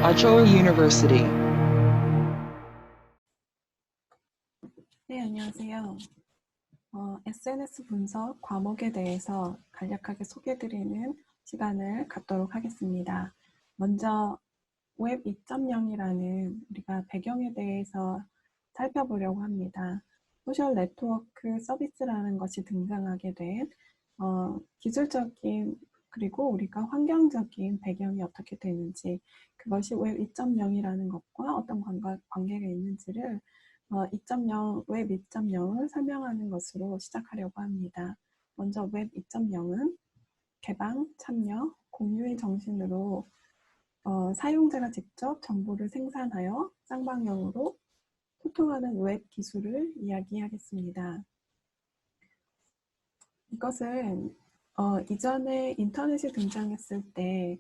Acho University. 네, 안녕하세요. SNS 분석 과목에 대해서 간략하게 소개드리는 시간을 갖도록 하겠습니다. 먼저 웹 2.0이라는 우리가 배경에 대해서 살펴보려고 합니다. 소셜 네트워크 서비스라는 것이 등장하게 된 기술적인 그리고 우리가 환경적인 배경이 어떻게 되는지, 그것이 웹 2.0이라는 것과 어떤 관계가 있는지를 웹 2.0을 설명하는 것으로 시작하려고 합니다. 먼저 웹 2.0은 개방, 참여, 공유의 정신으로 사용자가 직접 정보를 생산하여 쌍방향으로 소통하는 웹 기술을 이야기하겠습니다. 이것은 이전에 인터넷이 등장했을 때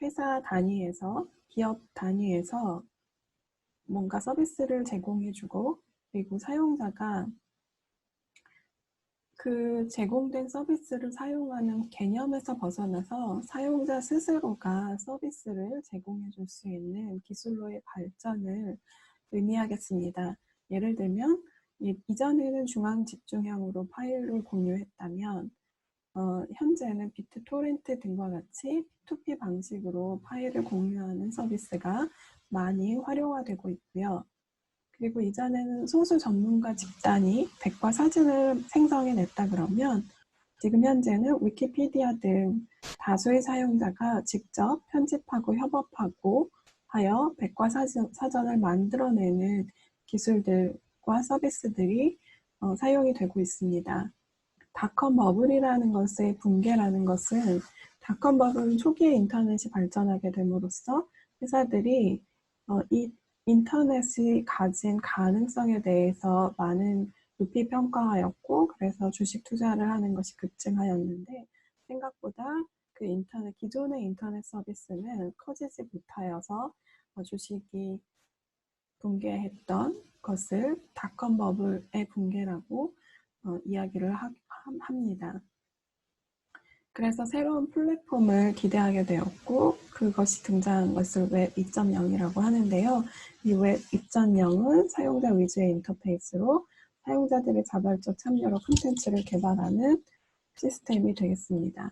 회사 단위에서, 기업 단위에서 뭔가 서비스를 제공해주고, 그리고 사용자가 그 제공된 서비스를 사용하는 개념에서 벗어나서 사용자 스스로가 서비스를 제공해 줄 수 있는 기술로의 발전을 의미하겠습니다. 예를 들면 이전에는 중앙 집중형으로 파일을 공유했다면 현재는 비트토렌트 등과 같이 P2P 방식으로 파일을 공유하는 서비스가 많이 활용화되고 있고요. 그리고 이전에는 소수 전문가 집단이 백과사전을 생성해냈다 그러면 지금 현재는 위키피디아 등 다수의 사용자가 직접 편집하고 협업하고 하여 백과사전을 만들어내는 기술들과 서비스들이 사용이 되고 있습니다. 닷컴 버블이라는 것의 붕괴라는 것은, 닷컴 버블은 초기에 인터넷이 발전하게 됨으로써 회사들이 이 인터넷이 가진 가능성에 대해서 많은 높이 평가하였고, 그래서 주식 투자를 하는 것이 급증하였는데, 생각보다 기존의 인터넷 서비스는 커지지 못하여서 주식이 붕괴했던 것을 닷컴 버블의 붕괴라고 이야기를 합니다. 그래서 새로운 플랫폼을 기대하게 되었고, 그것이 등장한 것을 웹 2.0이라고 하는데요. 이 웹 2.0은 사용자 위주의 인터페이스로 사용자들의 자발적 참여로 콘텐츠를 개발하는 시스템이 되겠습니다.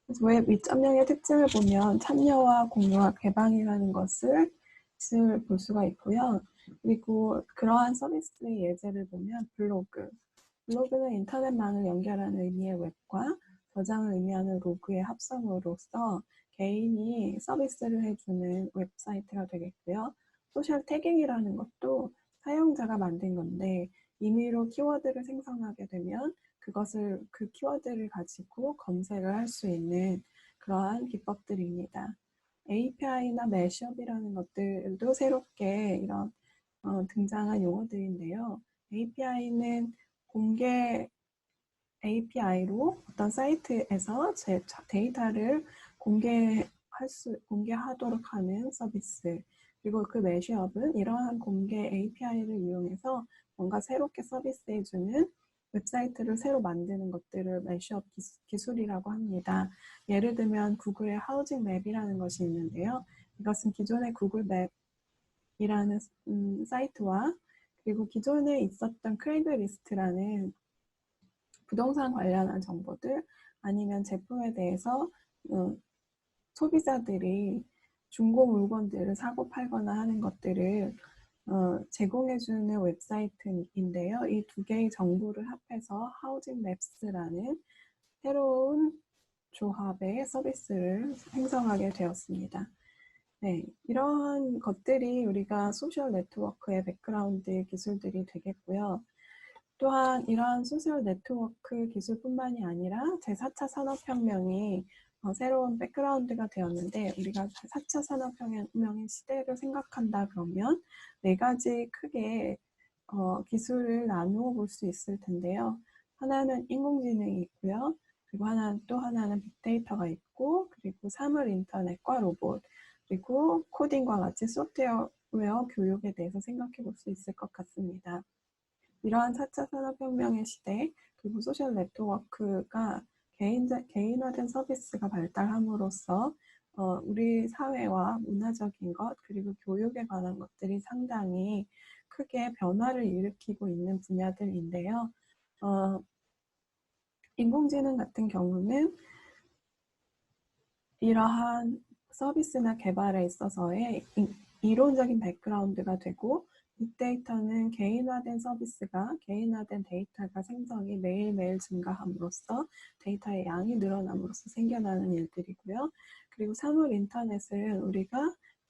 그래서 웹 2.0의 특징을 보면 참여와 공유와 개방이라는 것을 볼 수가 있고요. 그리고 그러한 서비스의 예제를 보면 블로그는 인터넷망을 연결하는 의미의 웹과 저장을 의미하는 로그의 합성으로서 개인이 서비스를 해주는 웹사이트가 되겠고요. 소셜 태깅이라는 것도 사용자가 만든 건데, 임의로 키워드를 생성하게 되면 그 키워드를 가지고 검색을 할 수 있는 그러한 기법들입니다. API나 매시업이라는 것들도 새롭게 이런 등장한 용어들인데요. API는 공개 API로 어떤 사이트에서 제 데이터를 공개하도록 하는 서비스, 그리고 그 매시업은 이러한 공개 API를 이용해서 뭔가 새롭게 서비스해주는 웹사이트를 새로 만드는 것들을 매시업 기술이라고 합니다. 예를 들면 구글의 하우징 맵이라는 것이 있는데요. 이것은 기존의 구글 맵이라는 사이트와, 그리고 기존에 있었던 크레이글리스트라는 부동산 관련한 정보들, 아니면 제품에 대해서 소비자들이 중고 물건들을 사고 팔거나 하는 것들을 제공해주는 웹사이트인데요. 이 두 개의 정보를 합해서 하우징 맵스라는 새로운 조합의 서비스를 생성하게 되었습니다. 네, 이런 것들이 우리가 소셜 네트워크의 백그라운드 기술들이 되겠고요. 또한 이러한 소셜 네트워크 기술뿐만이 아니라 제4차 산업혁명이 새로운 백그라운드가 되었는데, 우리가 4차 산업혁명의 시대를 생각한다 그러면 네 가지 크게 기술을 나누어 볼 수 있을 텐데요. 하나는 인공지능이 있고요. 그리고 또 하나는 빅데이터가 있고, 그리고 사물 인터넷과 로봇, 그리고 코딩과 같이 소프트웨어 교육에 대해서 생각해 볼 수 있을 것 같습니다. 이러한 4차 산업혁명의 시대, 그리고 소셜 네트워크가 개인화된 서비스가 발달함으로써 우리 사회와 문화적인 것 그리고 교육에 관한 것들이 상당히 크게 변화를 일으키고 있는 분야들인데요. 인공지능 같은 경우는 이러한 서비스나 개발에 있어서의 이론적인 백그라운드가 되고 빅데이터는 개인화된 서비스가 개인화된 데이터가 생성이 매일매일 증가함으로써 데이터의 양이 늘어남으로써 생겨나는 일들이고요. 그리고 사물 인터넷은 우리가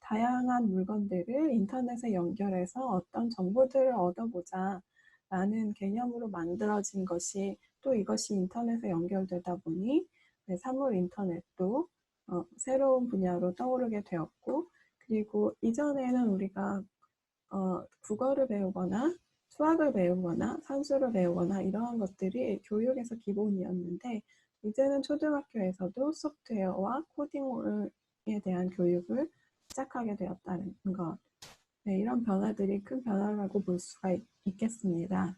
다양한 물건들을 인터넷에 연결해서 어떤 정보들을 얻어보자 라는 개념으로 만들어진 것이 또 이것이 인터넷에 연결되다 보니 사물 인터넷도 새로운 분야로 떠오르게 되었고, 그리고 이전에는 우리가 국어를 배우거나 수학을 배우거나 산수를 배우거나 이러한 것들이 교육에서 기본이었는데 이제는 초등학교에서도 소프트웨어와 코딩에 대한 교육을 시작하게 되었다는 것. 네, 이런 변화들이 큰 변화라고 볼 수가 있겠습니다.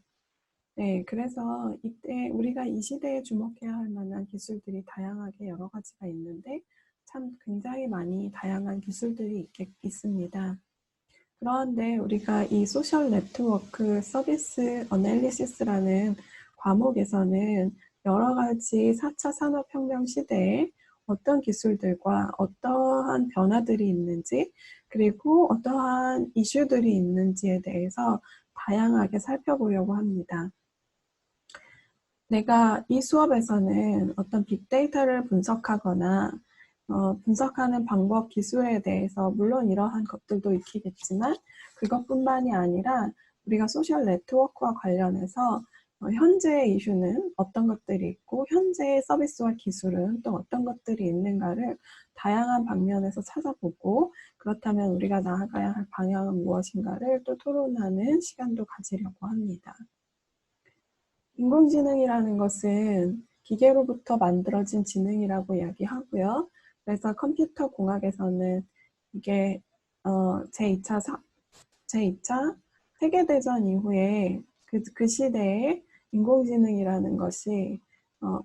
네, 그래서 이때 우리가 이 시대에 주목해야 할 만한 기술들이 다양하게 여러 가지가 있는데 참 굉장히 많이 다양한 기술들이 있습니다. 그런데 우리가 이 소셜 네트워크 서비스 어널리시스라는 과목에서는 여러 가지 4차 산업혁명 시대에 어떤 기술들과 어떠한 변화들이 있는지 그리고 어떠한 이슈들이 있는지에 대해서 다양하게 살펴보려고 합니다. 내가 이 수업에서는 어떤 빅데이터를 분석하거나 분석하는 방법, 기술에 대해서 물론 이러한 것들도 익히겠지만 그것뿐만이 아니라 우리가 소셜 네트워크와 관련해서 현재의 이슈는 어떤 것들이 있고 현재의 서비스와 기술은 또 어떤 것들이 있는가를 다양한 방면에서 찾아보고 그렇다면 우리가 나아가야 할 방향은 무엇인가를 또 토론하는 시간도 가지려고 합니다. 인공지능이라는 것은 기계로부터 만들어진 지능이라고 이야기하고요. 그래서 컴퓨터 공학에서는 이게 제2차 세계대전 이후에 그 시대에 인공지능이라는 것이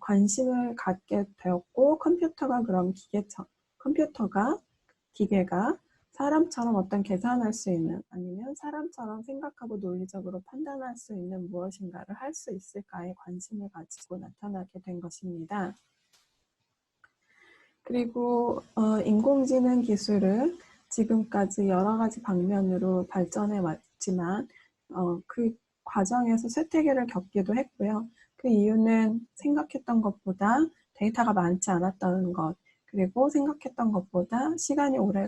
관심을 갖게 되었고 기계가 사람처럼 어떤 계산할 수 있는 아니면 사람처럼 생각하고 논리적으로 판단할 수 있는 무엇인가를 할 수 있을까에 관심을 가지고 나타나게 된 것입니다. 그리고 인공지능 기술은 지금까지 여러 가지 방면으로 발전해 왔지만 그 과정에서 쇠퇴기를 겪기도 했고요. 그 이유는 생각했던 것보다 데이터가 많지 않았다는 것, 그리고 생각했던 것보다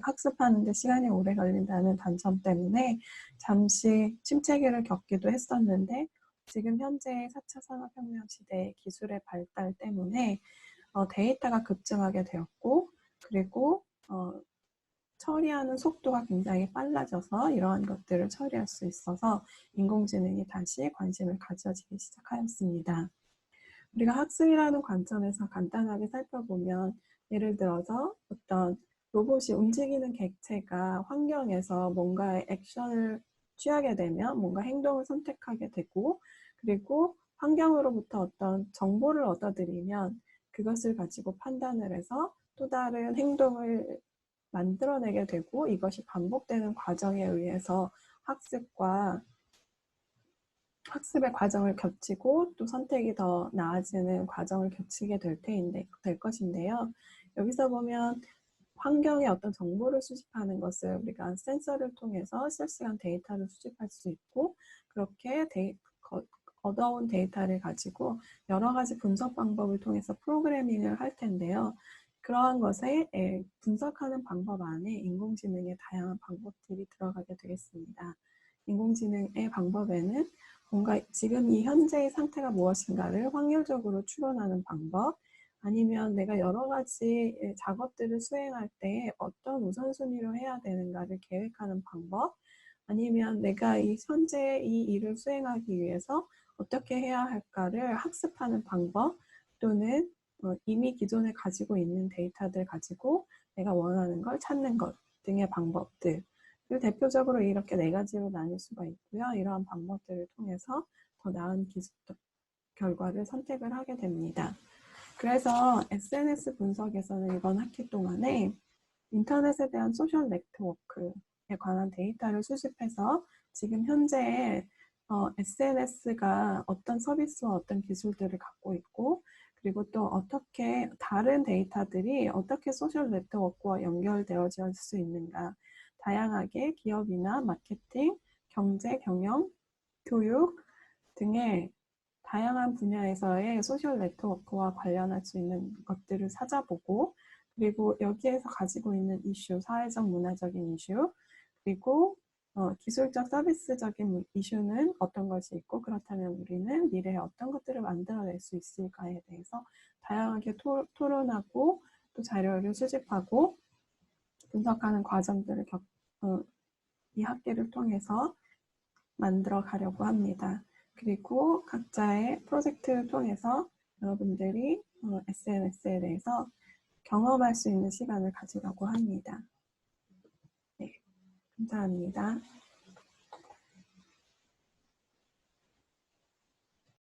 학습하는데 시간이 오래 걸린다는 단점 때문에 잠시 침체기를 겪기도 했었는데 지금 현재의 4차 산업혁명 시대의 기술의 발달 때문에 데이터가 급증하게 되었고 그리고 처리하는 속도가 굉장히 빨라져서 이러한 것들을 처리할 수 있어서 인공지능이 다시 관심을 가져지기 시작하였습니다. 우리가 학습이라는 관점에서 간단하게 살펴보면 예를 들어서 어떤 로봇이 움직이는 객체가 환경에서 뭔가의 액션을 취하게 되면 뭔가 행동을 선택하게 되고 그리고 환경으로부터 어떤 정보를 얻어들이면 그것을 가지고 판단을 해서 또 다른 행동을 만들어내게 되고 이것이 반복되는 과정에 의해서 학습의 과정을 겹치고 또 선택이 더 나아지는 과정을 겹치게 될 것인데요. 여기서 보면 환경에 어떤 정보를 수집하는 것을 우리가 센서를 통해서 실시간 데이터를 수집할 수 있고 그렇게 얻어온 데이터를 가지고 여러 가지 분석 방법을 통해서 프로그래밍을 할 텐데요. 그러한 것에 분석하는 방법 안에 인공지능의 다양한 방법들이 들어가게 되겠습니다. 인공지능의 방법에는 뭔가 지금 이 현재의 상태가 무엇인가를 확률적으로 추론하는 방법, 아니면 내가 여러 가지 작업들을 수행할 때 어떤 우선순위로 해야 되는가를 계획하는 방법, 아니면 내가 현재 이 일을 수행하기 위해서 어떻게 해야 할까를 학습하는 방법, 또는 이미 기존에 가지고 있는 데이터들 가지고 내가 원하는 걸 찾는 것 등의 방법들. 대표적으로 이렇게 4가지로 나눌 수가 있고요. 이러한 방법들을 통해서 더 나은 기술 결과를 선택을 하게 됩니다. 그래서 SNS 분석에서는 이번 학기 동안에 인터넷에 대한 소셜 네트워크에 관한 데이터를 수집해서 지금 현재 SNS가 어떤 서비스와 어떤 기술들을 갖고 있고, 그리고 또 어떻게 다른 데이터들이 어떻게 소셜 네트워크와 연결되어질 수 있는가, 다양하게 기업이나 마케팅, 경제, 경영, 교육 등의 다양한 분야에서의 소셜 네트워크와 관련할 수 있는 것들을 찾아보고, 그리고 여기에서 가지고 있는 이슈, 사회적, 문화적인 이슈, 그리고 기술적, 서비스적인 이슈는 어떤 것이 있고, 그렇다면 우리는 미래에 어떤 것들을 만들어낼 수 있을까에 대해서 다양하게 토론하고 또 자료를 수집하고 분석하는 과정들을 이 학기를 통해서 만들어 가려고 합니다. 그리고 각자의 프로젝트를 통해서 여러분들이 SNS에 대해서 경험할 수 있는 시간을 가지려고 합니다. 네, 감사합니다.